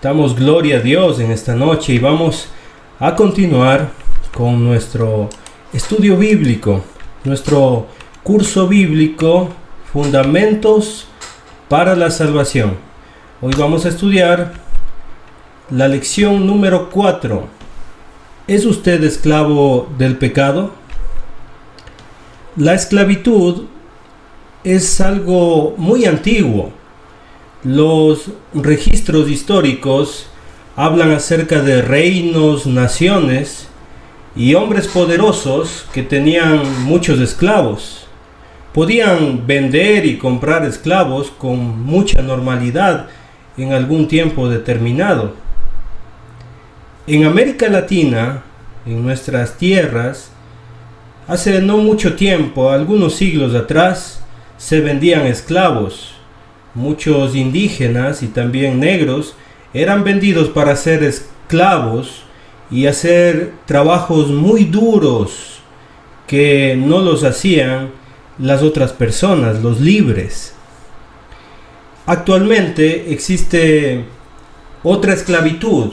Damos gloria a Dios en esta noche y vamos a continuar con nuestro estudio bíblico, nuestro curso bíblico, Fundamentos para la Salvación. Hoy vamos a estudiar la lección número 4. ¿Es usted esclavo del pecado? La esclavitud es algo muy antiguo. Los registros históricos hablan acerca de reinos, naciones y hombres poderosos que tenían muchos esclavos. Podían vender y comprar esclavos con mucha normalidad en algún tiempo determinado. En América Latina, en nuestras tierras, hace no mucho tiempo, algunos siglos atrás, se vendían esclavos. Muchos indígenas y también negros eran vendidos para ser esclavos y hacer trabajos muy duros que no los hacían las otras personas, los libres. Actualmente existe otra esclavitud,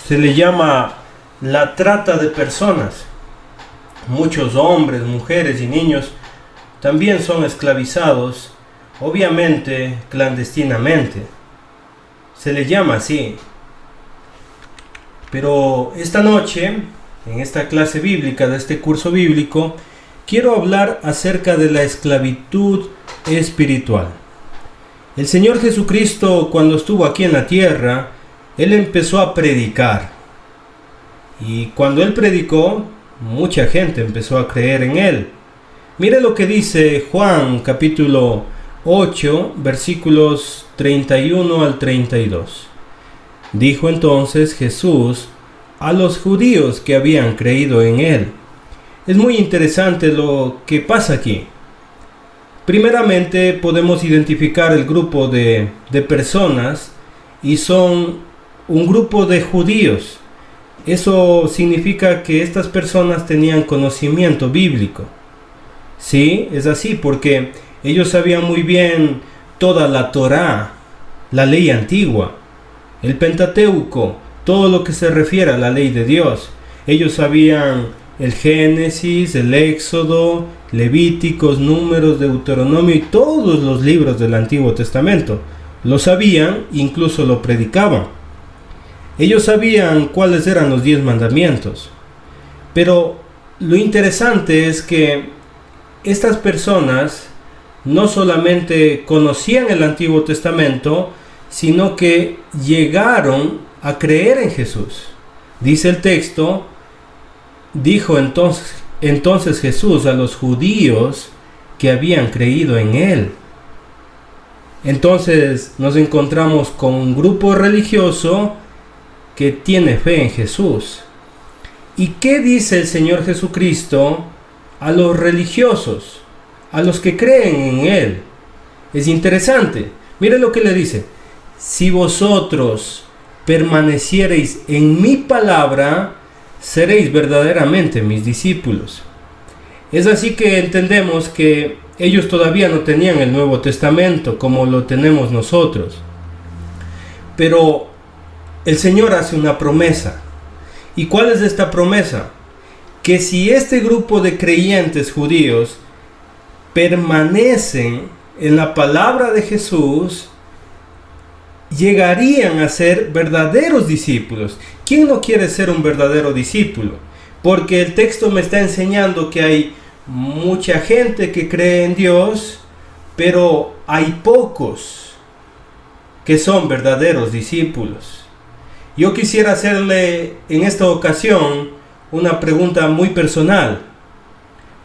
se le llama la trata de personas. Muchos hombres, mujeres y niños también son esclavizados, obviamente clandestinamente. Se le llama así. Pero esta noche, en esta clase bíblica de este curso bíblico, quiero hablar acerca de la esclavitud espiritual. El Señor Jesucristo, cuando estuvo aquí en la tierra, Él empezó a predicar. Y cuando Él predicó, mucha gente empezó a creer en Él. Mire lo que dice Juan capítulo 8, versículos 31 al 32. Dijo entonces Jesús a los judíos que habían creído en Él. Es muy interesante lo que pasa aquí. Primeramente podemos identificar el grupo de personas y son un grupo de judíos. Eso significa que estas personas tenían conocimiento bíblico. Sí, es así porque ellos sabían muy bien toda la Torá, la ley antigua, el Pentateuco, todo lo que se refiere a la ley de Dios. Ellos sabían el Génesis, el Éxodo, Levíticos, Números, Deuteronomio y todos los libros del Antiguo Testamento. Lo sabían, incluso lo predicaban. Ellos sabían cuáles eran los 10 mandamientos. Pero lo interesante es que estas personas no solamente conocían el Antiguo Testamento, sino que llegaron a creer en Jesús. Dice el texto, dijo entonces Jesús a los judíos que habían creído en Él. Entonces nos encontramos con un grupo religioso que tiene fe en Jesús. ¿Y qué dice el Señor Jesucristo a los religiosos, a los que creen en Él? Es interesante. Mire lo que le dice: si vosotros permaneciereis en mi palabra, seréis verdaderamente mis discípulos. Es así que entendemos que ellos todavía no tenían el Nuevo Testamento como lo tenemos nosotros. Pero el Señor hace una promesa. ¿Y cuál es esta promesa? Que si este grupo de creyentes judíos permanecen en la palabra de Jesús, llegarían a ser verdaderos discípulos. ¿Quién no quiere ser un verdadero discípulo? Porque el texto me está enseñando que hay mucha gente que cree en Dios, pero hay pocos que son verdaderos discípulos. Yo quisiera hacerle en esta ocasión una pregunta muy personal.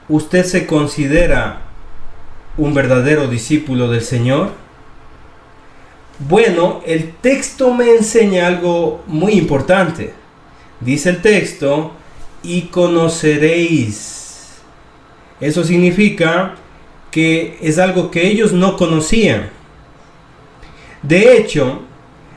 ¿Usted se considera un verdadero discípulo del Señor? Bueno, el texto me enseña algo muy importante. Dice el texto, y conoceréis. Eso significa que es algo que ellos no conocían. De hecho,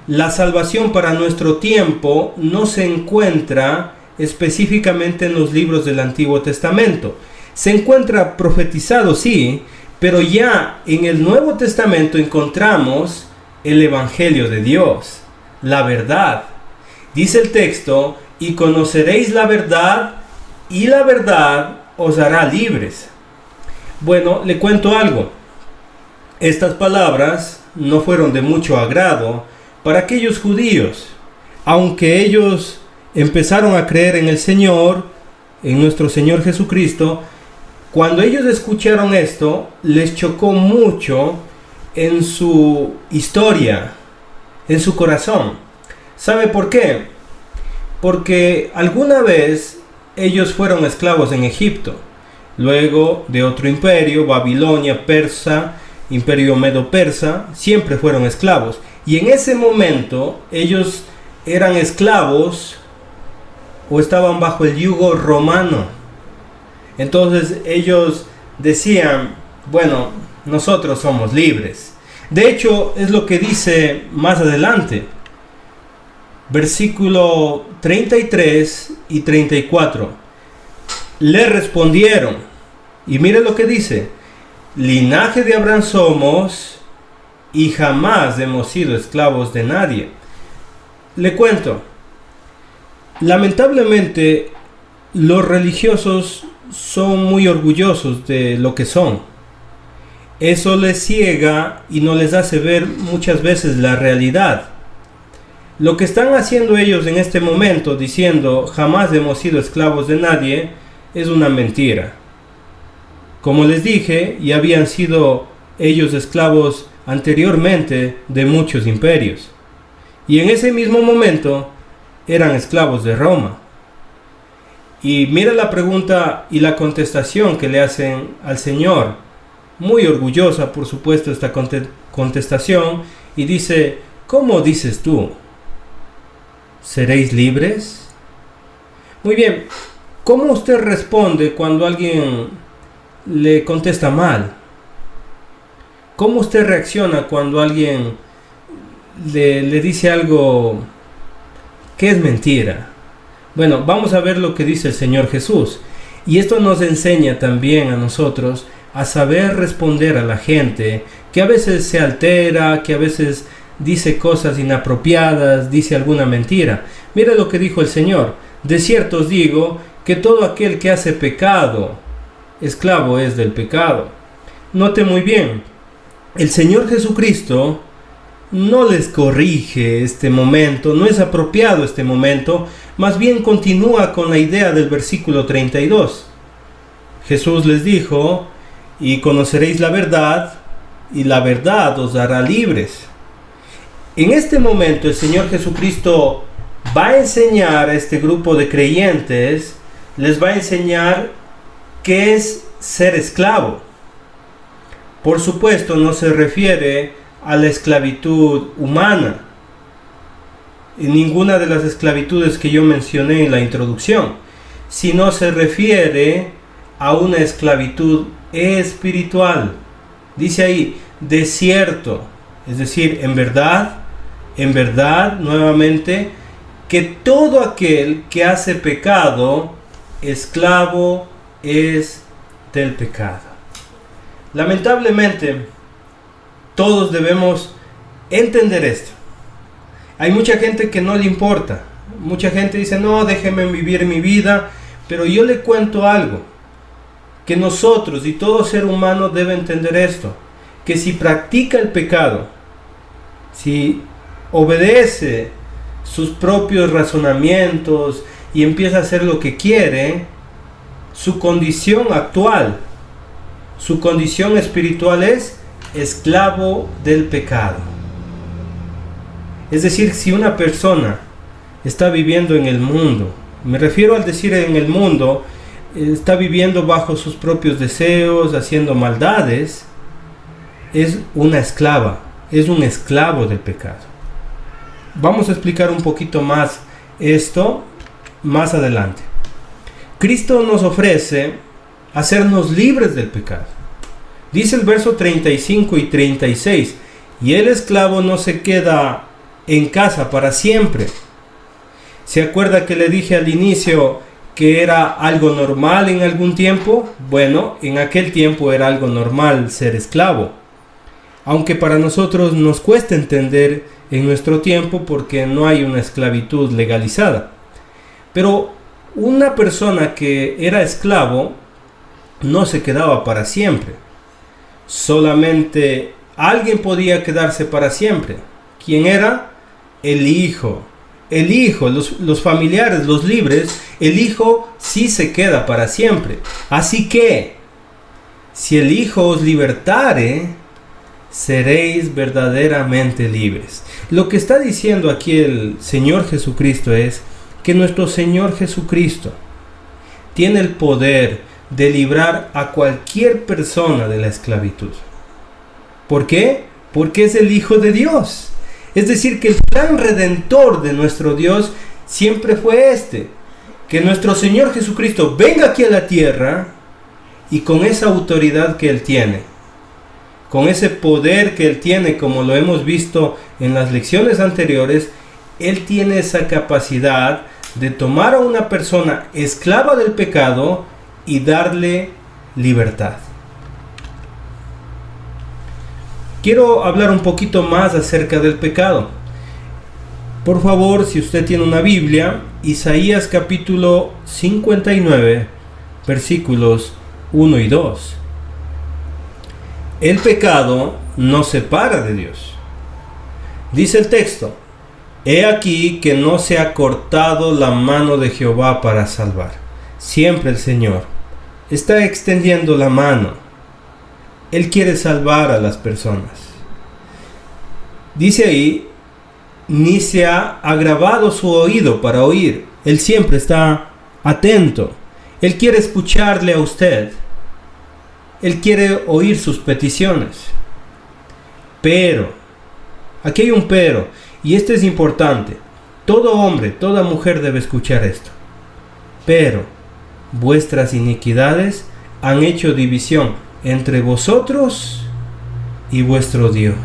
la salvación para nuestro tiempo no se encuentra específicamente en los libros del Antiguo Testamento. Se encuentra profetizado, sí, pero ya en el Nuevo Testamento encontramos el Evangelio de Dios. la verdad. Dice el texto, y conoceréis la verdad, y la verdad os hará libres. Bueno, le cuento algo. Estas palabras no fueron de mucho agrado para aquellos judíos, aunque ellos empezaron a creer en el Señor, en nuestro Señor Jesucristo. Cuando ellos escucharon esto, les chocó mucho en su historia, en su corazón. ¿Sabe por qué? Porque alguna vez ellos fueron esclavos en Egipto, luego de otro imperio, Babilonia, Persa, imperio medo-persa, siempre fueron esclavos. Y en ese momento ellos eran esclavos o estaban bajo el yugo romano. Entonces ellos decían, bueno, nosotros somos libres. De hecho, es lo que dice más adelante, versículo 33 y 34. Le respondieron, y mire lo que dice: linaje de Abraham somos, y jamás hemos sido esclavos de nadie. Le cuento, lamentablemente los religiosos son muy orgullosos de lo que son. Eso les ciega y no les hace ver muchas veces la realidad. Lo que están haciendo ellos en este momento, diciendo jamás hemos sido esclavos de nadie, es una mentira. Como les dije, ya habían sido ellos esclavos anteriormente de muchos imperios. Y en ese mismo momento eran esclavos de Roma. Y mira la pregunta y la contestación que le hacen al Señor. Muy orgullosa, por supuesto, esta contestación. Y dice, ¿cómo dices tú? ¿Seréis libres? Muy bien, ¿cómo usted responde cuando alguien le contesta mal? ¿Cómo usted reacciona cuando alguien le dice algo que es mentira? Bueno, vamos a ver lo que dice el Señor Jesús. Y esto nos enseña también a nosotros a saber responder a la gente que a veces se altera, que a veces dice cosas inapropiadas, dice alguna mentira. Mira lo que dijo el Señor: de cierto os digo que todo aquel que hace pecado, esclavo es del pecado. Note muy bien, el Señor Jesucristo no les corrige este momento, no es apropiado este momento, más bien continúa con la idea del versículo 32. Jesús les dijo, y conoceréis la verdad, y la verdad os hará libres. En este momento el Señor Jesucristo va a enseñar a este grupo de creyentes, les va a enseñar qué es ser esclavo. Por supuesto, no se refiere a la esclavitud humana, en ninguna de las esclavitudes que yo mencioné en la introducción, sino se refiere a una esclavitud espiritual. Dice ahí, de cierto, es decir, en verdad, nuevamente, que todo aquel que hace pecado, esclavo es del pecado. Lamentablemente, todos debemos entender esto. Hay mucha gente que no le importa. Mucha gente dice, no, déjeme vivir mi vida. Pero yo le cuento algo, que nosotros y todo ser humano debe entender esto, que si practica el pecado, si obedece sus propios razonamientos y empieza a hacer lo que quiere, su condición actual, su condición espiritual es esclavo del pecado. Es decir, si una persona está viviendo en el mundo, me refiero al decir en el mundo, está viviendo bajo sus propios deseos, haciendo maldades, es una esclava, es un esclavo del pecado. Vamos a explicar un poquito más esto más adelante. Cristo nos ofrece hacernos libres del pecado. Dice el verso 35 y 36, y el esclavo no se queda en casa para siempre. ¿Se acuerda que le dije al inicio que era algo normal en algún tiempo? Bueno, en aquel tiempo era algo normal ser esclavo. aunque para nosotros nos cuesta entender en nuestro tiempo porque no hay una esclavitud legalizada. Pero una persona que era esclavo no se quedaba para siempre. Solamente alguien podía quedarse para siempre. ¿Quién era? El hijo. El hijo, los familiares, los libres, el hijo sí se queda para siempre. Así que, si el Hijo os libertare, seréis verdaderamente libres. Lo que está diciendo aquí el Señor Jesucristo es que nuestro Señor Jesucristo tiene el poder de librar a cualquier persona de la esclavitud. ¿Por qué? Porque es el Hijo de Dios. Es decir, que el plan redentor de nuestro Dios siempre fue que nuestro Señor Jesucristo venga aquí a la tierra y con esa autoridad que Él tiene, con ese poder que Él tiene, como lo hemos visto en las lecciones anteriores, Él tiene esa capacidad de tomar a una persona esclava del pecado y darle libertad. Quiero hablar un poquito más acerca del pecado. Por favor, si usted tiene una Biblia, Isaías capítulo 59, versículos 1 y 2. El pecado nos separa de Dios. Dice el texto: He aquí que no se ha cortado la mano de Jehová para salvar. Siempre el Señor está extendiendo la mano. Él quiere salvar a las personas. Dice ahí: ni se ha agravado su oído para oír. Él siempre está atento. Él quiere escucharle a usted. Él quiere oír sus peticiones. Pero, aquí hay un pero, y esto es importante. Todo hombre, toda mujer debe escuchar esto. Pero, vuestras iniquidades han hecho división entre vosotros y vuestro Dios.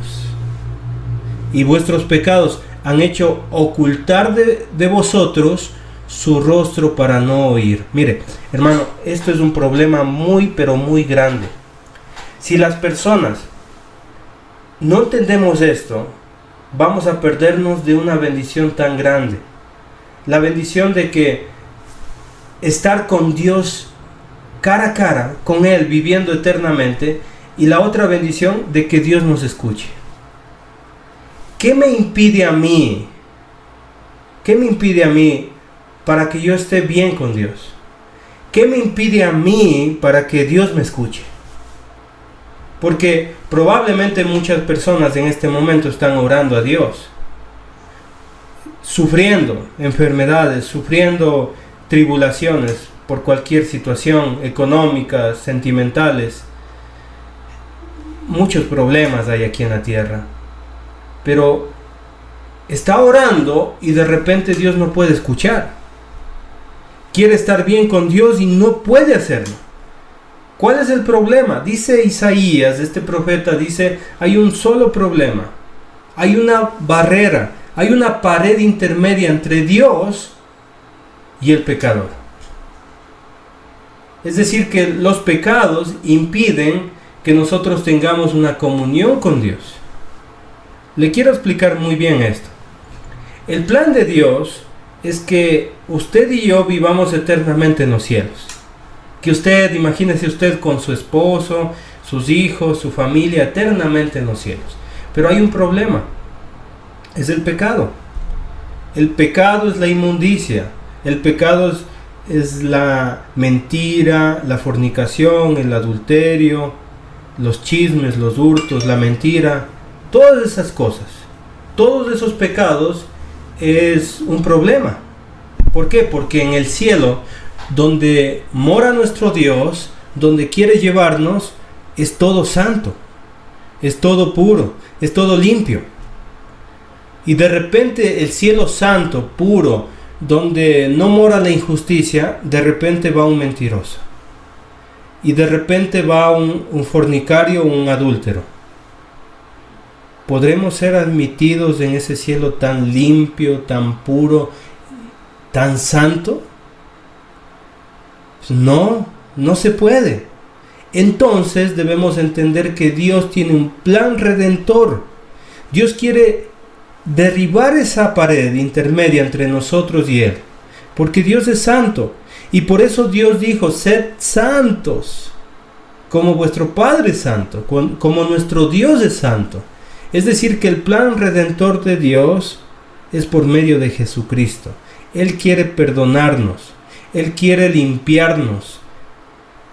Y vuestros pecados han hecho ocultar de vosotros su rostro para no oír. Mire, hermano, esto es un problema muy, pero muy grande. Si las personas no entendemos esto, vamos a perdernos de una bendición tan grande. La bendición de que estar con Dios cara a cara, con Él, viviendo eternamente, y la otra bendición de que Dios nos escuche. ¿Qué me impide a mí? ¿Qué me impide a mí para que yo esté bien con Dios? ¿Qué me impide a mí para que Dios me escuche? Porque probablemente muchas personas en este momento están orando a Dios, sufriendo enfermedades, sufriendo tribulaciones por cualquier situación económica, sentimentales. Muchos problemas hay aquí en la tierra. Pero está orando y de repente Dios no puede escuchar. Quiere estar bien con Dios y no puede hacerlo. ¿Cuál es el problema? Dice Isaías, este profeta dice, hay un solo problema. Hay una barrera, hay una pared intermedia entre Dios y el pecador. Es decir, que los pecados impiden que nosotros tengamos una comunión con Dios. Le quiero explicar muy bien esto. El plan de Dios es que usted y yo vivamos eternamente en los cielos. Que usted, imagínese usted con su esposo, sus hijos, su familia, eternamente en los cielos. Pero hay un problema. Es el pecado. El pecado es la inmundicia. El pecado es la mentira, la fornicación, el adulterio, los chismes, los hurtos, la mentira. Todas esas cosas, todos esos pecados es un problema. ¿Por qué? Porque en el cielo, donde mora nuestro Dios, donde quiere llevarnos, es todo santo, es todo puro, es todo limpio. Y de repente el cielo santo, puro, donde no mora la injusticia, de repente va un mentiroso. Y de repente va un fornicario, un adúltero. ¿Podremos ser admitidos en ese cielo tan limpio, tan puro, tan santo? No, no se puede. entonces debemos entender que Dios tiene un plan redentor. Dios quiere derribar esa pared intermedia entre nosotros y Él, porque Dios es santo, y por eso Dios dijo: sed santos, como vuestro Padre es santo, como nuestro Dios es santo. Es decir, que el plan redentor de Dios es por medio de Jesucristo. Él quiere perdonarnos, Él quiere limpiarnos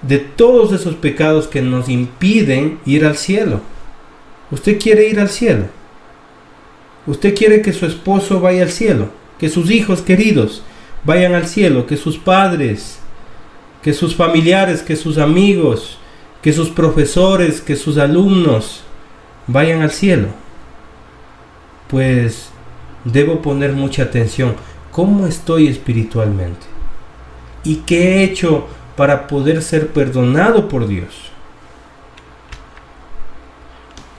de todos esos pecados que nos impiden ir al cielo. ¿Usted quiere ir al cielo? ¿Usted quiere que su esposo vaya al cielo? ¿Que sus hijos queridos vayan al cielo? ¿Que sus padres, que sus familiares, que sus amigos, que sus profesores, que sus alumnos vayan al cielo? Pues debo poner mucha atención. ¿Cómo estoy espiritualmente? ¿Y qué he hecho para poder ser perdonado por Dios?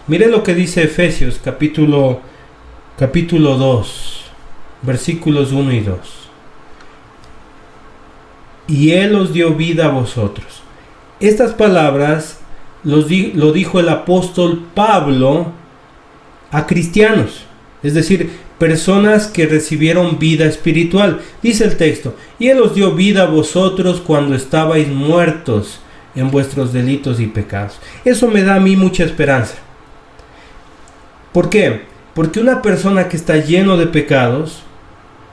Mire lo que dice Efesios capítulo 2, versículos 1 y 2. Y Él os dio vida a vosotros. Estas palabras lo dijo el apóstol Pablo a cristianos, es decir, personas que recibieron vida espiritual. Dice el texto: y Él os dio vida a vosotros cuando estabais muertos en vuestros delitos y pecados. Eso me da a mí mucha esperanza. ¿Por qué? Porque una persona que está lleno de pecados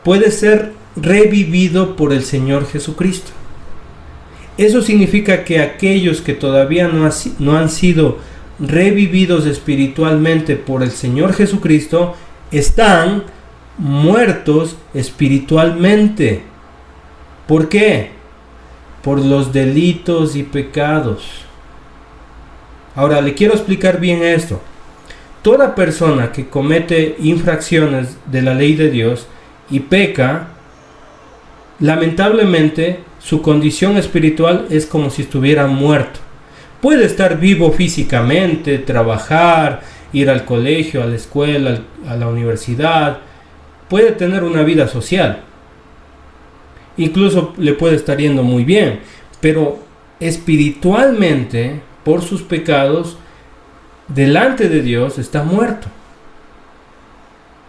puede ser revivido por el Señor Jesucristo. Eso significa que aquellos que todavía no han sido revividos espiritualmente por el Señor Jesucristo están muertos espiritualmente. ¿Por qué? Por los delitos y pecados. Ahora le quiero explicar bien esto. Toda persona que comete infracciones de la ley de Dios y peca, lamentablemente su condición espiritual es como si estuviera muerto. Puede estar vivo físicamente, trabajar, ir al colegio, a la escuela, a la universidad, puede tener una vida social, incluso le puede estar yendo muy bien, pero espiritualmente, por sus pecados, delante de Dios está muerto.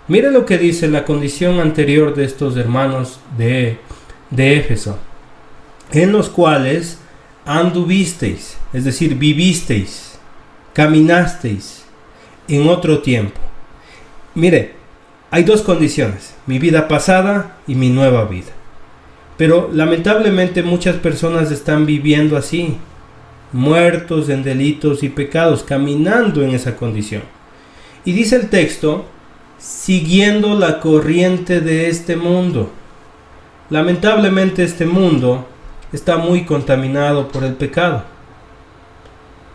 Mire lo que dice la condición anterior de estos hermanos de Éfeso: en los cuales anduvisteis, es decir, vivisteis, caminasteis en otro tiempo. Mire, hay dos condiciones: mi vida pasada y mi nueva vida. Pero lamentablemente muchas personas están viviendo así, muertos en delitos y pecados, caminando en esa condición. Y dice el texto: siguiendo la corriente de este mundo. Lamentablemente este mundo está muy contaminado por el pecado.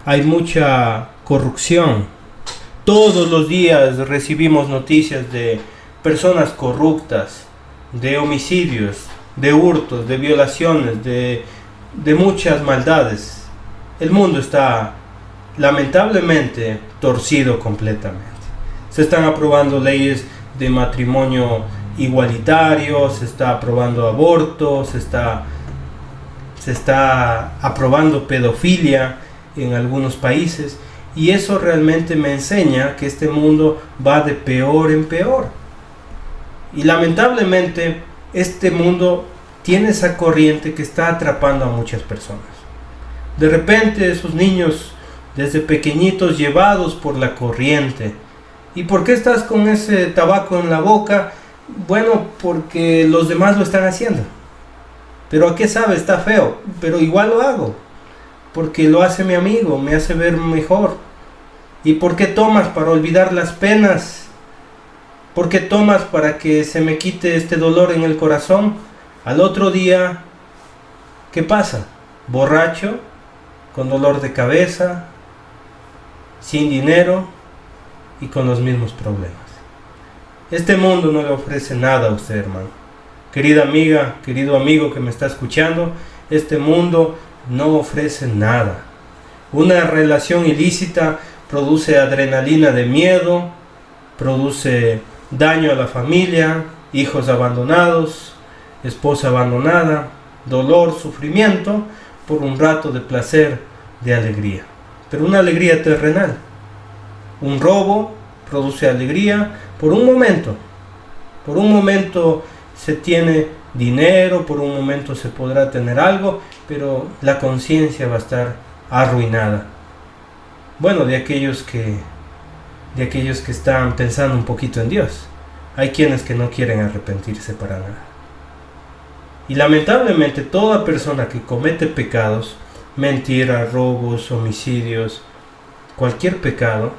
Hay mucha corrupción. Todos los días recibimos noticias de personas corruptas, de homicidios, de hurtos, de violaciones, de muchas maldades. El mundo está lamentablemente torcido completamente. Se están aprobando leyes de matrimonio igualitario, se está aprobando aborto, se está aprobando pedofilia en algunos países, y eso realmente me enseña que este mundo va de peor en peor. Y lamentablemente este mundo tiene esa corriente que está atrapando a muchas personas. De repente esos niños desde pequeñitos llevados por la corriente. ¿Y por qué estás con ese tabaco en la boca? Bueno, porque los demás lo están haciendo. Pero ¿a qué sabe? Está feo, pero igual lo hago, porque lo hace mi amigo, me hace ver mejor. ¿Y por qué tomas? Para olvidar las penas. ¿Por qué tomas? Para que se me quite este dolor en el corazón. Al otro día, ¿qué pasa? Borracho, con dolor de cabeza, sin dinero y con los mismos problemas. Este mundo no le ofrece nada a usted, hermano. Querida amiga, querido amigo que me está escuchando, este mundo no ofrece nada. Una relación ilícita produce adrenalina de miedo, produce daño a la familia, hijos abandonados, esposa abandonada, dolor, sufrimiento, por un rato de placer de alegría, pero una alegría terrenal. Un robo produce alegría por un momento. Por un momento se tiene dinero, por un momento se podrá tener algo, pero la conciencia va a estar arruinada. Bueno, de aquellos que están pensando un poquito en Dios. Hay quienes que no quieren arrepentirse para nada. Y lamentablemente toda persona que comete pecados, mentiras, robos, homicidios, cualquier pecado,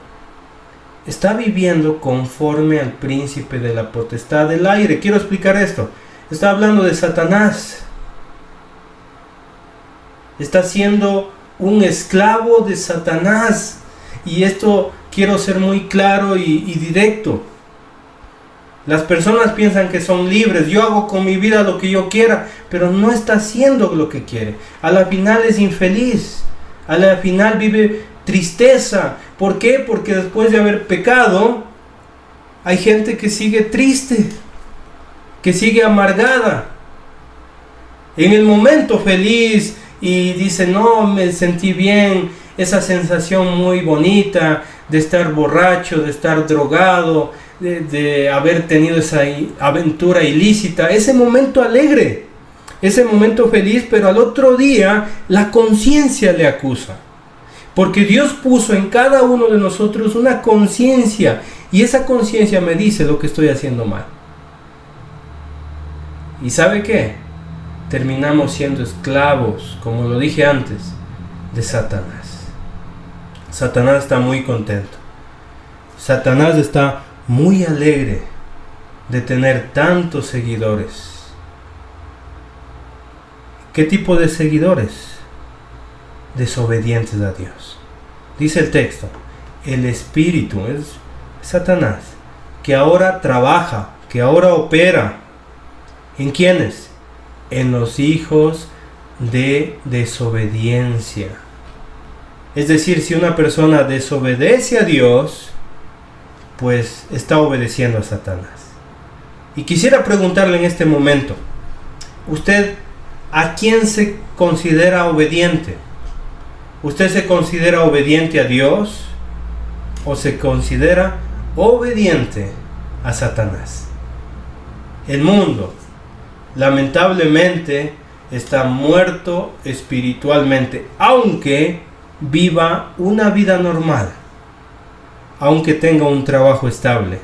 está viviendo conforme al príncipe de la potestad del aire. Quiero explicar esto. Está hablando de Satanás. Está siendo un esclavo de Satanás. Y esto quiero ser muy claro y directo. Las personas piensan que son libres. Yo hago con mi vida lo que yo quiera, pero no está haciendo lo que quiere. A la final es infeliz. A la final vive tristeza. ¿Por qué? Porque después de haber pecado, hay gente que sigue triste, que sigue amargada. En el momento feliz y dice, no, me sentí bien, esa sensación muy bonita de estar borracho, de estar drogado, de haber tenido esa aventura ilícita, ese momento alegre, ese momento feliz, pero al otro día la conciencia le acusa. Porque Dios puso en cada uno de nosotros una conciencia, y esa conciencia me dice lo que estoy haciendo mal. ¿Y sabe qué? Terminamos siendo esclavos, como lo dije antes, de Satanás. Satanás está muy contento. Satanás está muy alegre de tener tantos seguidores. ¿Qué tipo de seguidores? Desobedientes a Dios. Dice el texto, el espíritu es Satanás, que ahora trabaja, que ahora opera. ¿En quiénes? En los hijos de desobediencia. Es decir, si una persona desobedece a Dios, pues está obedeciendo a Satanás. Y quisiera preguntarle en este momento, ¿usted a quién se considera obediente? ¿Usted se considera obediente a Dios o se considera obediente a Satanás? El mundo, lamentablemente, está muerto espiritualmente, aunque viva una vida normal, aunque tenga un trabajo estable,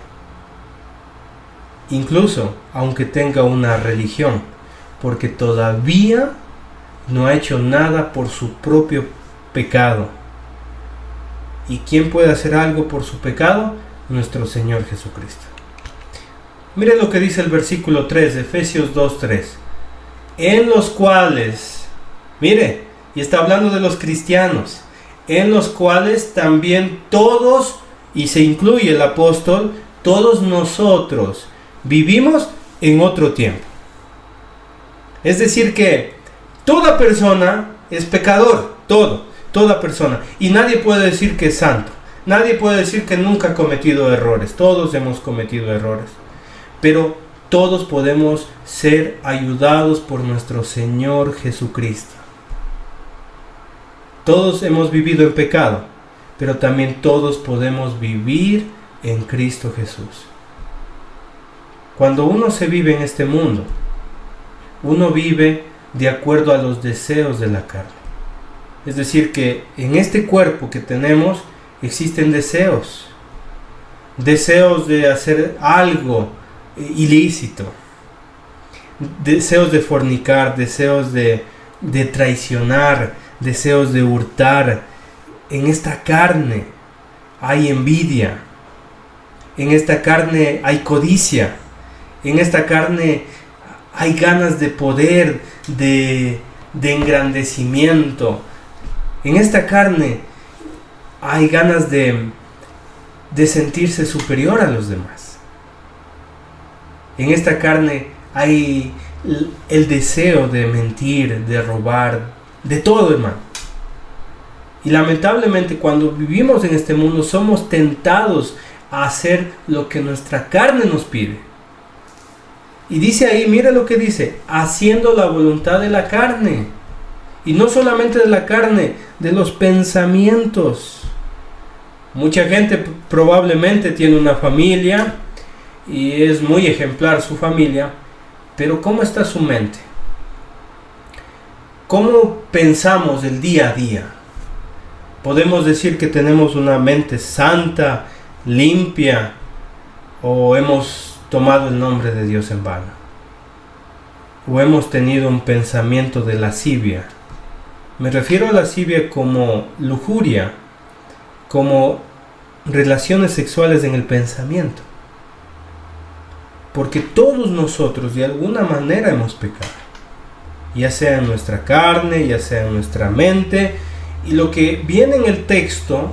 incluso aunque tenga una religión, porque todavía no ha hecho nada por su propio pecado. ¿Y quién puede hacer algo por su pecado? Nuestro Señor Jesucristo. Mire lo que dice el versículo 3 de Efesios 2:3. En los cuales, mire, y está hablando de los cristianos, en los cuales también todos, y se incluye el apóstol, todos nosotros vivimos en otro tiempo. Es decir que toda persona es pecador, toda persona, y nadie puede decir que es santo, nadie puede decir que nunca ha cometido errores. Todos hemos cometido errores, pero todos podemos ser ayudados por nuestro Señor Jesucristo. Todos hemos vivido en pecado, pero también todos podemos vivir en Cristo Jesús. Cuando uno se vive en este mundo, uno vive de acuerdo a los deseos de la carne. Es decir, que en este cuerpo que tenemos existen deseos de hacer algo ilícito, deseos de fornicar, deseos de traicionar, deseos de hurtar. En esta carne hay envidia, en esta carne hay codicia, en esta carne hay ganas de poder, de engrandecimiento. En esta carne hay ganas de sentirse superior a los demás. En esta carne hay el deseo de mentir, de robar, de todo, hermano. Y lamentablemente cuando vivimos en este mundo somos tentados a hacer lo que nuestra carne nos pide. Y dice ahí, mira lo que dice, haciendo la voluntad de la carne. Y no solamente de la carne, de los pensamientos. Mucha gente probablemente tiene una familia y es muy ejemplar su familia, pero ¿cómo está su mente? ¿Cómo pensamos el día a día? ¿Podemos decir que tenemos una mente santa, limpia, o hemos tomado el nombre de Dios en vano? ¿O hemos tenido un pensamiento de lascivia? Me refiero a lascivia como lujuria, como relaciones sexuales en el pensamiento. Porque todos nosotros de alguna manera hemos pecado, ya sea en nuestra carne, ya sea en nuestra mente. Y lo que viene en el texto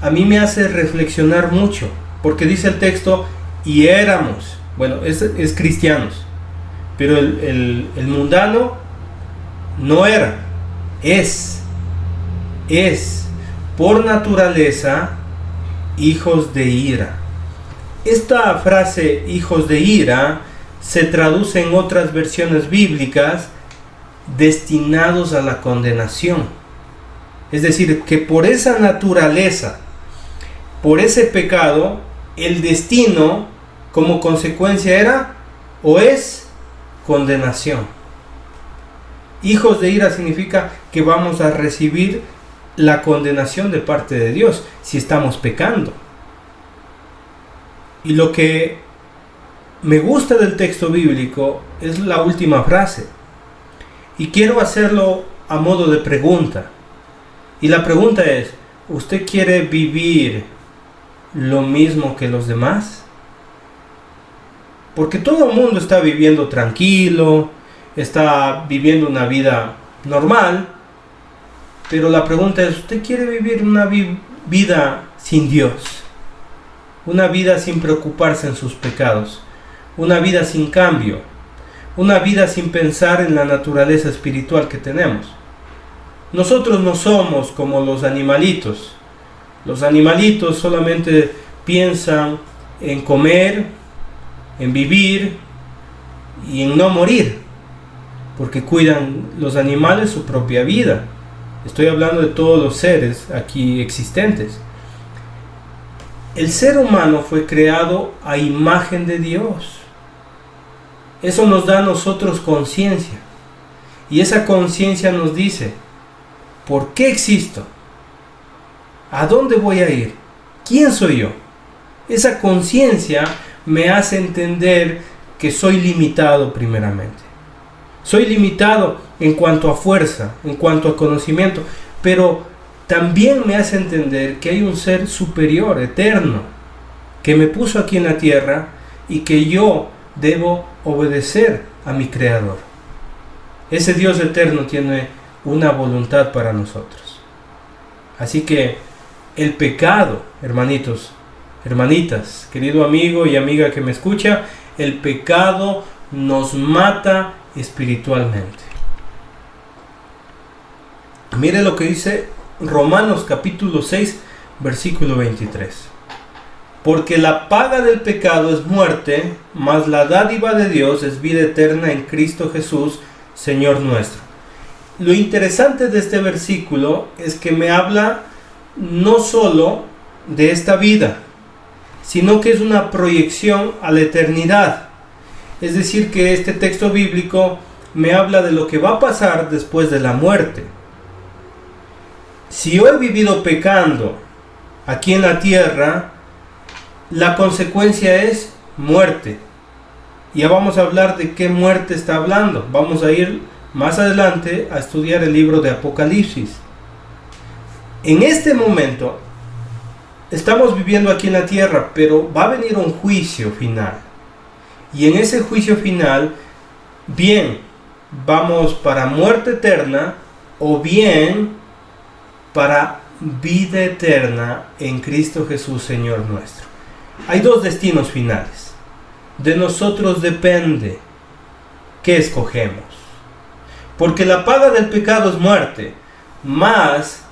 a mí me hace reflexionar mucho, porque dice el texto, y éramos, bueno, es cristianos, pero el mundano no era, es por naturaleza hijos de ira. Esta frase hijos de ira se traduce en otras versiones bíblicas destinados a la condenación. Es decir, que por esa naturaleza, por ese pecado, el destino como consecuencia era o es condenación. Hijos de ira significa que vamos a recibir la condenación de parte de Dios si estamos pecando. Y lo que me gusta del texto bíblico es la última frase. Y quiero hacerlo a modo de pregunta. Y la pregunta es, ¿usted quiere vivir lo mismo que los demás? Porque todo el mundo está viviendo tranquilo, está viviendo una vida normal, pero la pregunta es, ¿usted quiere vivir una vida sin Dios? Una vida sin preocuparse en sus pecados, una vida sin cambio, una vida sin pensar en la naturaleza espiritual que tenemos. Nosotros no somos como los animalitos. Los animalitos solamente piensan en comer, en vivir y en no morir, porque cuidan los animales su propia vida. Estoy hablando de todos los seres aquí existentes. El ser humano fue creado a imagen de Dios. Eso nos da a nosotros conciencia. Y esa conciencia nos dice, ¿por qué existo? ¿A dónde voy a ir? ¿Quién soy yo? Esa conciencia me hace entender que soy limitado primeramente. Soy limitado en cuanto a fuerza, en cuanto a conocimiento, pero también me hace entender que hay un ser superior, eterno, que me puso aquí en la tierra y que yo debo obedecer a mi Creador. Ese Dios eterno tiene una voluntad para nosotros. Así que el pecado, hermanitos, hermanitas, querido amigo y amiga que me escucha, el pecado nos mata espiritualmente. Mire lo que dice Romanos capítulo 6, versículo 23. Porque la paga del pecado es muerte, mas la dádiva de Dios es vida eterna en Cristo Jesús, Señor nuestro. Lo interesante de este versículo es que me habla no solo de esta vida, sino que es una proyección a la eternidad. Es decir, que este texto bíblico me habla de lo que va a pasar después de la muerte. Si yo he vivido pecando aquí en la tierra, la consecuencia es muerte. Ya vamos a hablar de qué muerte está hablando. Vamos a ir más adelante a estudiar el libro de Apocalipsis. En este momento estamos viviendo aquí en la tierra, pero va a venir un juicio final. Y en ese juicio final, bien, vamos para muerte eterna o bien para vida eterna en Cristo Jesús, Señor nuestro. Hay dos destinos finales. De nosotros depende qué escogemos. Porque la paga del pecado es muerte, mas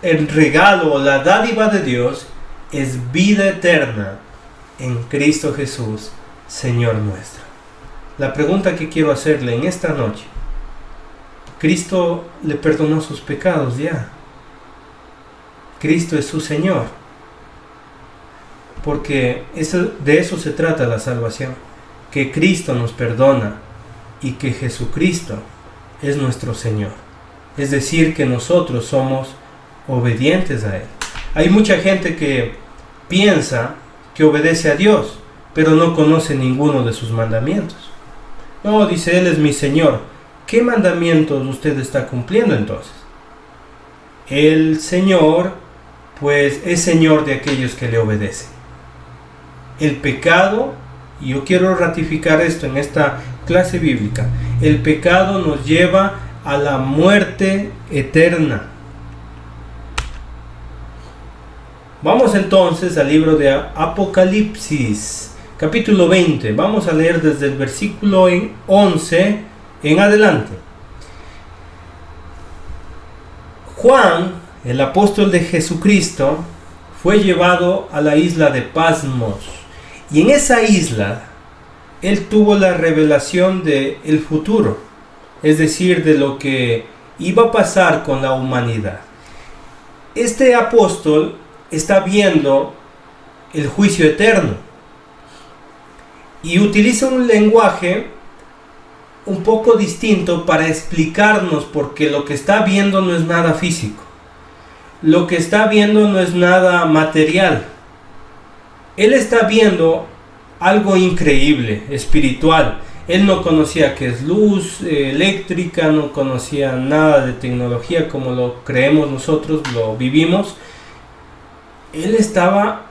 el regalo o la dádiva de Dios es vida eterna en Cristo Jesús, Señor nuestro. La pregunta que quiero hacerle en esta noche, Cristo le perdonó sus pecados ya. Cristo es su Señor. Porque de eso se trata la salvación. Que Cristo nos perdona y que Jesucristo es nuestro Señor. Es decir, que nosotros somos obedientes a Él. Hay mucha gente que piensa que obedece a Dios, pero no conoce ninguno de sus mandamientos. No, dice, Él es mi Señor. ¿Qué mandamientos usted está cumpliendo entonces? El Señor, pues, es Señor de aquellos que le obedecen. El pecado, y yo quiero ratificar esto en esta clase bíblica, el pecado nos lleva a la muerte eterna. Vamos entonces al libro de Apocalipsis, capítulo 20. Vamos a leer desde el versículo 11 en adelante. Juan, el apóstol de Jesucristo, fue llevado a la isla de Patmos. Y en esa isla, él tuvo la revelación del futuro, es decir, de lo que iba a pasar con la humanidad. Este apóstol está viendo el juicio eterno y utiliza un lenguaje un poco distinto para explicarnos, porque lo que está viendo no es nada físico, lo que está viendo no es nada material. Él está viendo algo increíble, espiritual. Él no conocía qué es luz eléctrica, no conocía nada de tecnología como lo creemos nosotros, lo vivimos. Él estaba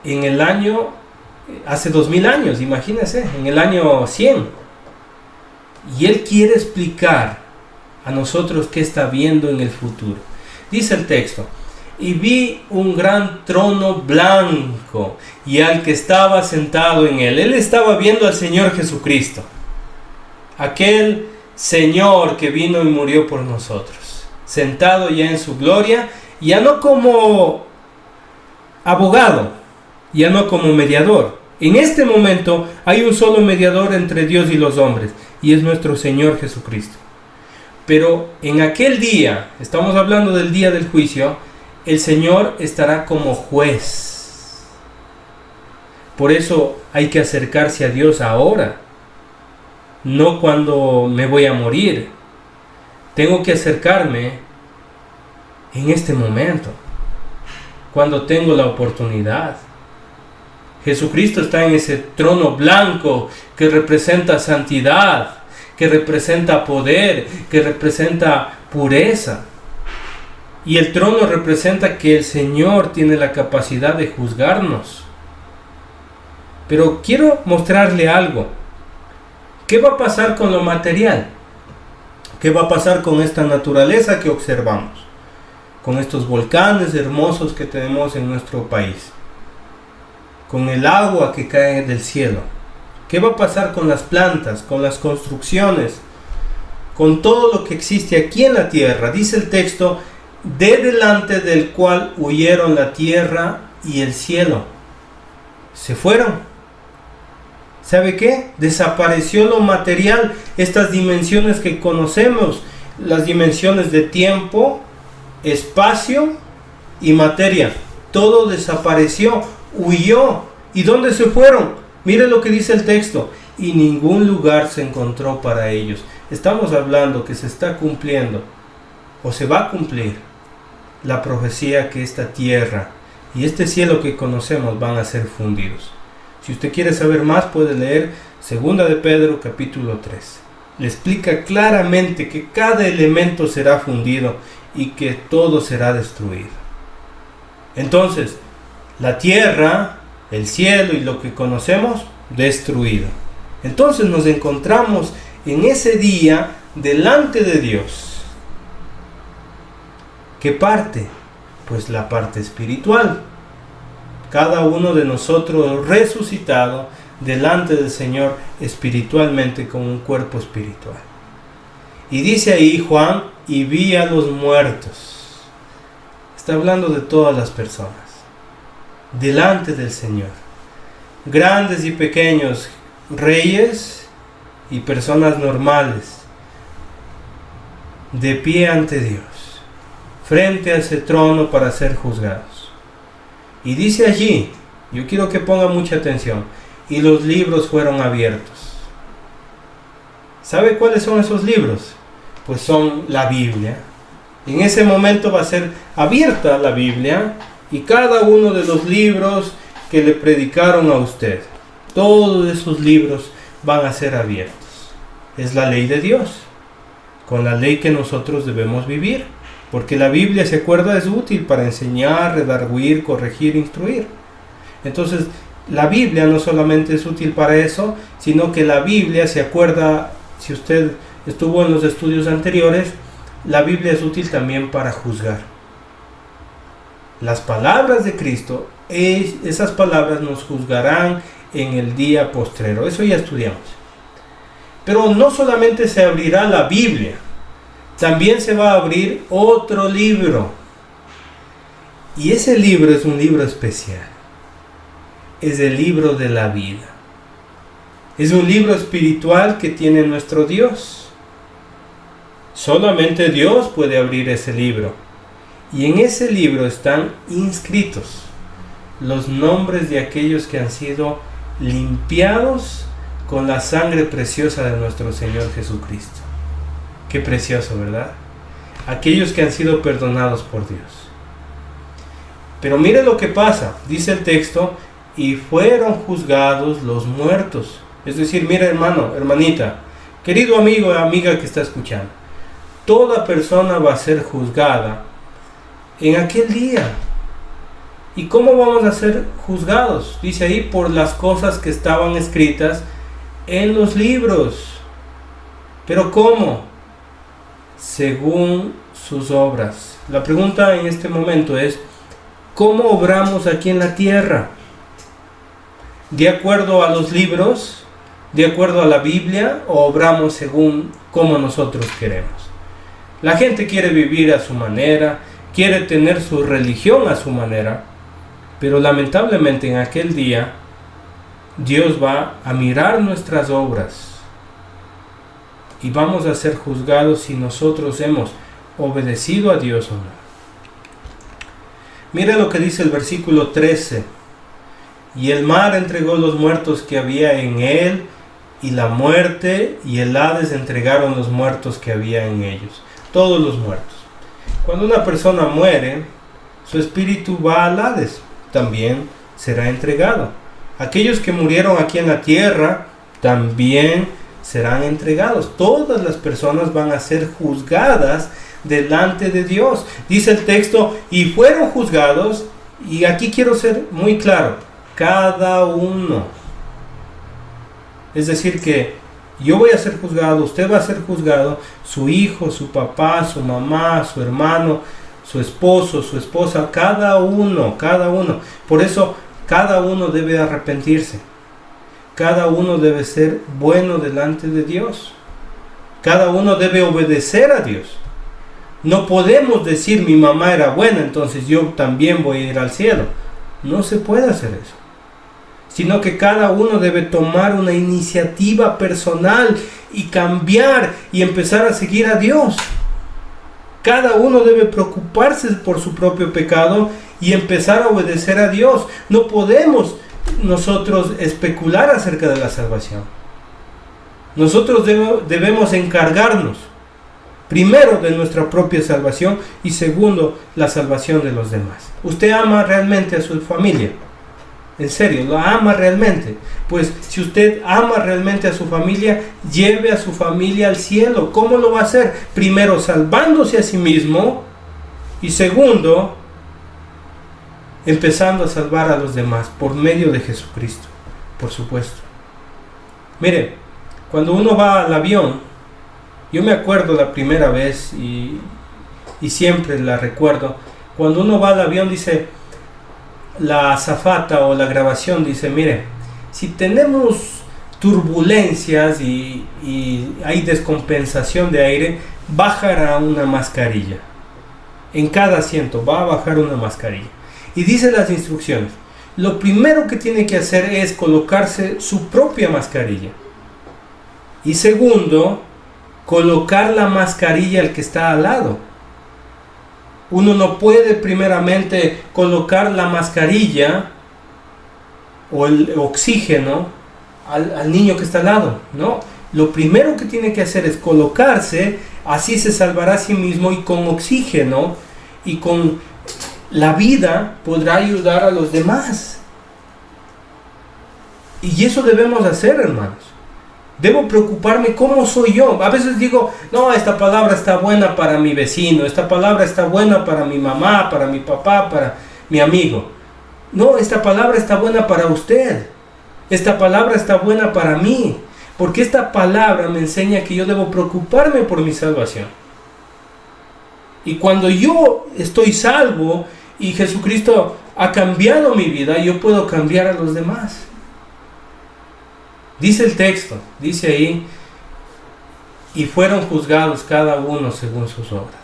en el año, hace 2000 años, imagínense, en el año 100. Y él quiere explicar a nosotros qué está viendo en el futuro. Dice el texto: y vi un gran trono blanco y al que estaba sentado en él. Él estaba viendo al Señor Jesucristo, aquel Señor que vino y murió por nosotros, sentado ya en su gloria, ya no como abogado, ya no como mediador. En este momento hay un solo mediador entre Dios y los hombres, y es nuestro Señor Jesucristo. Pero en aquel día, estamos hablando del día del juicio, el Señor estará como juez. Por eso hay que acercarse a Dios ahora, no cuando me voy a morir. Tengo que acercarme en este momento, cuando tengo la oportunidad. Jesucristo está en ese trono blanco que representa santidad, que representa poder, que representa pureza. Y el trono representa que el Señor tiene la capacidad de juzgarnos. Pero quiero mostrarle algo. ¿Qué va a pasar con lo material? ¿Qué va a pasar con esta naturaleza que observamos? Con estos volcanes hermosos que tenemos en nuestro país. Con el agua que cae del cielo. ¿Qué va a pasar con las plantas, con las construcciones, con todo lo que existe aquí en la tierra? Dice el texto: de delante del cual huyeron la tierra y el cielo. Se fueron. ¿Sabe qué? Desapareció lo material, estas dimensiones que conocemos, las dimensiones de tiempo, espacio y materia. Todo desapareció, huyó. ¿Y dónde se fueron? Mire lo que dice el texto: y ningún lugar se encontró para ellos. Estamos hablando que se está cumpliendo, o se va a cumplir, la profecía que esta tierra y este cielo que conocemos van a ser fundidos. Si usted quiere saber más, puede leer 2 de Pedro capítulo 3. Le explica claramente que cada elemento será fundido y que todo será destruido. Entonces, la tierra, el cielo y lo que conocemos, destruido. Entonces nos encontramos en ese día delante de Dios. ¿Qué parte? Pues la parte espiritual. Cada uno de nosotros resucitado delante del Señor espiritualmente, con un cuerpo espiritual. Y dice ahí Juan: y vi a los muertos. Está hablando de todas las personas delante del Señor, grandes y pequeños, reyes y personas normales, de pie ante Dios, frente a ese trono para ser juzgados. Y dice allí, yo quiero que ponga mucha atención, y los libros fueron abiertos. ¿Sabe cuáles son esos libros? Pues son la Biblia. En ese momento va a ser abierta la Biblia y cada uno de los libros que le predicaron a usted, todos esos libros van a ser abiertos. Es la ley de Dios, con la ley que nosotros debemos vivir, porque la Biblia, se acuerda, es útil para enseñar, redarguir, corregir, instruir. Entonces, la Biblia no solamente es útil para eso, sino que la Biblia, se acuerda, si usted estuvo en los estudios anteriores, la Biblia es útil también para juzgar. Las palabras de Cristo, esas palabras nos juzgarán en el día postrero. Eso ya estudiamos. Pero no solamente se abrirá la Biblia, también se va a abrir otro libro. Y ese libro es un libro especial. Es el libro de la vida. Es un libro espiritual que tiene nuestro Dios. Solamente Dios puede abrir ese libro. Y en ese libro están inscritos los nombres de aquellos que han sido limpiados con la sangre preciosa de nuestro Señor Jesucristo. Qué precioso, ¿verdad? Aquellos que han sido perdonados por Dios. Pero mire lo que pasa, dice el texto, y fueron juzgados los muertos. Es decir, mira, hermano, hermanita, querido amigo o amiga que está escuchando, toda persona va a ser juzgada en aquel día. ¿Y cómo vamos a ser juzgados? Dice ahí, por las cosas que estaban escritas en los libros. ¿Pero cómo? Según sus obras. La pregunta en este momento es, ¿cómo obramos aquí en la tierra? ¿De acuerdo a los libros? ¿De acuerdo a la Biblia? ¿O obramos según como nosotros queremos? La gente quiere vivir a su manera, quiere tener su religión a su manera, pero lamentablemente en aquel día Dios va a mirar nuestras obras y vamos a ser juzgados si nosotros hemos obedecido a Dios o no. Mira lo que dice el versículo 13. Y el mar entregó los muertos que había en él, y la muerte y el Hades entregaron los muertos que había en ellos. Todos los muertos. Cuando una persona muere, su espíritu va al Hades, también será entregado. Aquellos que murieron aquí en la tierra también serán entregados. Todas las personas van a ser juzgadas delante de Dios. Dice el texto, y fueron juzgados, y aquí quiero ser muy claro, cada uno. Es decir que yo voy a ser juzgado, usted va a ser juzgado, su hijo, su papá, su mamá, su hermano, su esposo, su esposa, cada uno. Por eso cada uno debe arrepentirse. Cada uno debe ser bueno delante de Dios. Cada uno debe obedecer a Dios. No podemos decir mi mamá era buena, entonces yo también voy a ir al cielo. No se puede hacer eso. Sino que cada uno debe tomar una iniciativa personal y cambiar y empezar a seguir a Dios. Cada uno debe preocuparse por su propio pecado y empezar a obedecer a Dios. No podemos nosotros especular acerca de la salvación. Nosotros debemos encargarnos primero de nuestra propia salvación y segundo la salvación de los demás. ¿Usted ama realmente a su familia? ¿En serio? ¿Lo ama realmente? Pues si usted ama realmente a su familia, lleve a su familia al cielo. ¿Cómo lo va a hacer? Primero salvándose a sí mismo y segundo empezando a salvar a los demás por medio de Jesucristo, por supuesto. Mire, cuando uno va al avión, yo me acuerdo la primera vez y siempre la recuerdo, cuando uno va al avión dice, la azafata o la grabación dice, mire, si tenemos turbulencias y hay descompensación de aire, bajará una mascarilla. En cada asiento va a bajar una mascarilla. Y dice las instrucciones, lo primero que tiene que hacer es colocarse su propia mascarilla. Y segundo, colocar la mascarilla al que está al lado. Uno no puede primeramente colocar la mascarilla o el oxígeno al niño que está al lado, ¿no? Lo primero que tiene que hacer es colocarse, así se salvará a sí mismo, y con oxígeno y con la vida podrá ayudar a los demás. Y eso debemos hacer, hermanos. Debo preocuparme cómo soy yo. A veces digo, no, esta palabra está buena para mi vecino, esta palabra está buena para mi mamá, para mi papá, para mi amigo. No, esta palabra está buena para usted. Esta palabra está buena para mí. Porque esta palabra me enseña que yo debo preocuparme por mi salvación. Y cuando yo estoy salvo y Jesucristo ha cambiado mi vida, yo puedo cambiar a los demás. Dice el texto, dice ahí, y fueron juzgados cada uno según sus obras.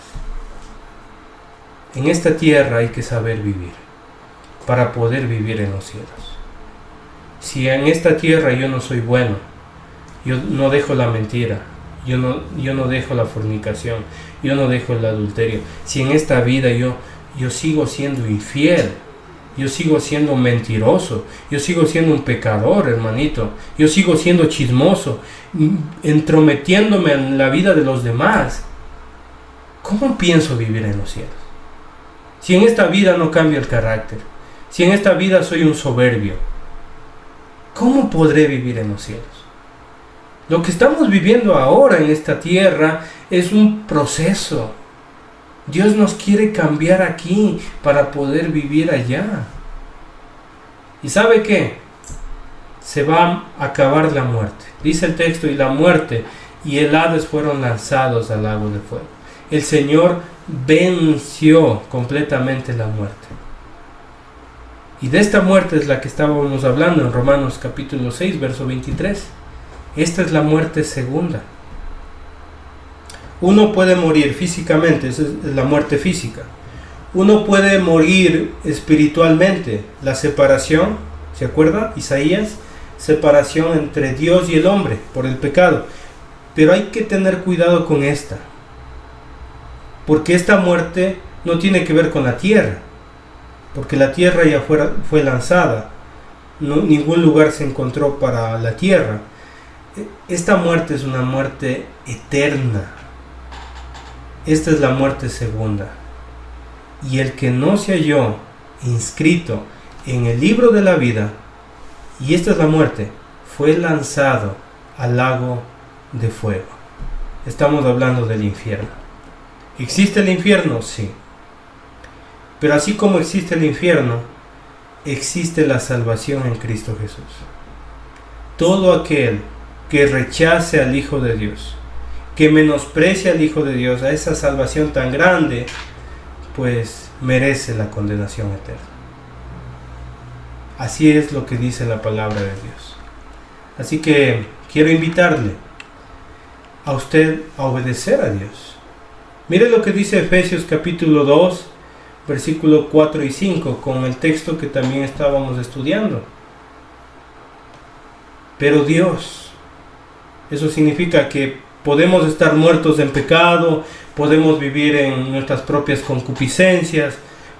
En esta tierra hay que saber vivir para poder vivir en los cielos. Si en esta tierra yo no soy bueno, yo no dejo la mentira, yo no dejo la fornicación, yo no dejo el adulterio. Si en esta vida yo sigo siendo infiel, yo sigo siendo mentiroso, yo sigo siendo un pecador, hermanito, yo sigo siendo chismoso, entrometiéndome en la vida de los demás, ¿cómo pienso vivir en los cielos? Si en esta vida no cambio el carácter, si en esta vida soy un soberbio, ¿cómo podré vivir en los cielos? Lo que estamos viviendo ahora en esta tierra es un proceso. Dios nos quiere cambiar aquí para poder vivir allá. ¿Y sabe qué? Se va a acabar la muerte. Dice el texto, y la muerte y el Hades fueron lanzados al lago de fuego. El Señor venció completamente la muerte. Y de esta muerte es la que estábamos hablando en Romanos capítulo 6, verso 23. Esta es la muerte segunda. Uno puede morir físicamente, esa es la muerte física. Uno puede morir espiritualmente, la separación, ¿se acuerda? Isaías, separación entre Dios y el hombre por el pecado. Pero hay que tener cuidado con esta, porque esta muerte no tiene que ver con la tierra, porque la tierra ya fue lanzada, ningún lugar se encontró para la tierra. Esta muerte es una muerte eterna. Esta es la muerte segunda. Y el que no se halló inscrito en el libro de la vida, y esta es la muerte, fue lanzado al lago de fuego. Estamos hablando del infierno. ¿Existe el infierno? Sí. Pero así como existe el infierno, existe la salvación en Cristo Jesús. Todo aquel que rechace al Hijo de Dios, que menosprecie al Hijo de Dios, a esa salvación tan grande, pues merece la condenación eterna. Así es lo que dice la palabra de Dios. Así que quiero invitarle a usted a obedecer a Dios. Mire lo que dice Efesios capítulo 2, versículo 4 y 5, con el texto que también estábamos estudiando. Pero Dios, eso significa que podemos estar muertos en pecado, podemos vivir en nuestras propias concupiscencias,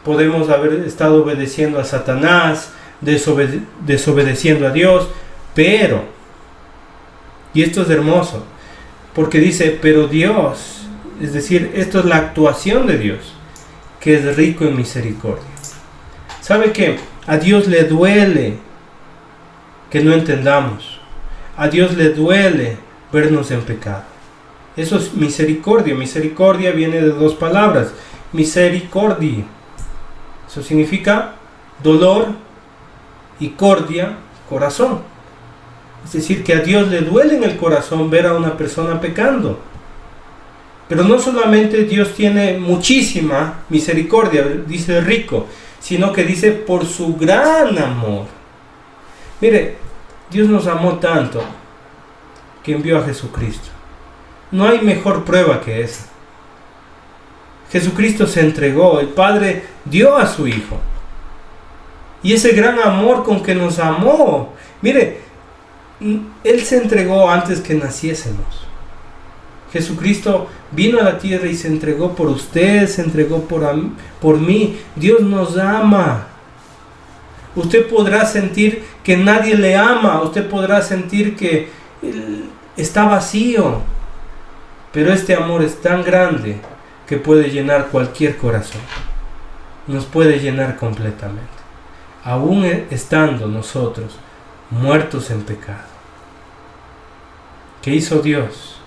podemos haber estado obedeciendo a Satanás, desobedeciendo a Dios, pero, y esto es hermoso, porque dice, pero Dios, es decir, esto es la actuación de Dios, que es rico en misericordia. ¿Sabe qué? A Dios le duele que no entendamos. A Dios le duele vernos en pecado. Eso es misericordia. Misericordia viene de dos palabras. Misericordia. Eso significa dolor y cordia, corazón. Es decir, que a Dios le duele en el corazón ver a una persona pecando. Pero no solamente Dios tiene muchísima misericordia, dice rico, sino que dice por su gran amor. Mire, Dios nos amó tanto que envió a Jesucristo. No hay mejor prueba que esa. Jesucristo se entregó, el Padre dio a su Hijo. Y ese gran amor con que nos amó, mire, Él se entregó antes que naciésemos. Jesucristo vino a la tierra y se entregó por usted, se entregó por mí. Dios nos ama. Usted podrá sentir que nadie le ama, usted podrá sentir que está vacío, pero este amor es tan grande que puede llenar cualquier corazón, nos puede llenar completamente, aún estando nosotros muertos en pecado. ¿Qué hizo Dios?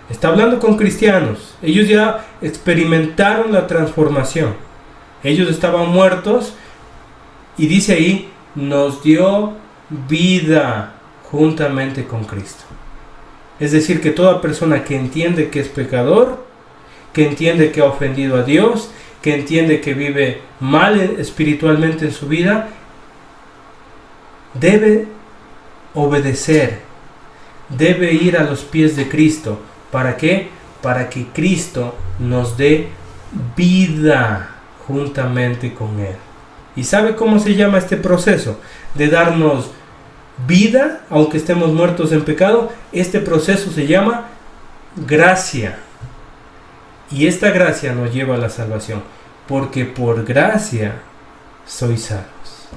Está hablando con cristianos. Ellos ya experimentaron la transformación. Ellos estaban muertos y dice ahí, nos dio vida juntamente con Cristo. Es decir, que toda persona que entiende que es pecador, que entiende que ha ofendido a Dios, que entiende que vive mal espiritualmente en su vida, debe obedecer, debe ir a los pies de Cristo. ¿Para qué? Para que Cristo nos dé vida juntamente con Él. ¿Y sabe cómo se llama este proceso de darnos vida, aunque estemos muertos en pecado? Este proceso se llama gracia. Y esta gracia nos lleva a la salvación, porque por gracia sois salvos.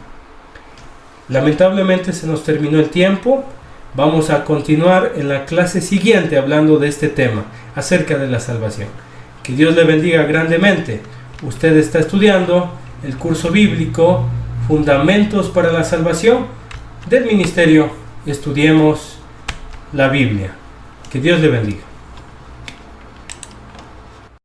Lamentablemente se nos terminó el tiempo. Vamos a continuar en la clase siguiente hablando de este tema, acerca de la salvación. Que Dios le bendiga grandemente. Usted está estudiando el curso bíblico Fundamentos para la Salvación del Ministerio Estudiemos la Biblia. Que Dios le bendiga.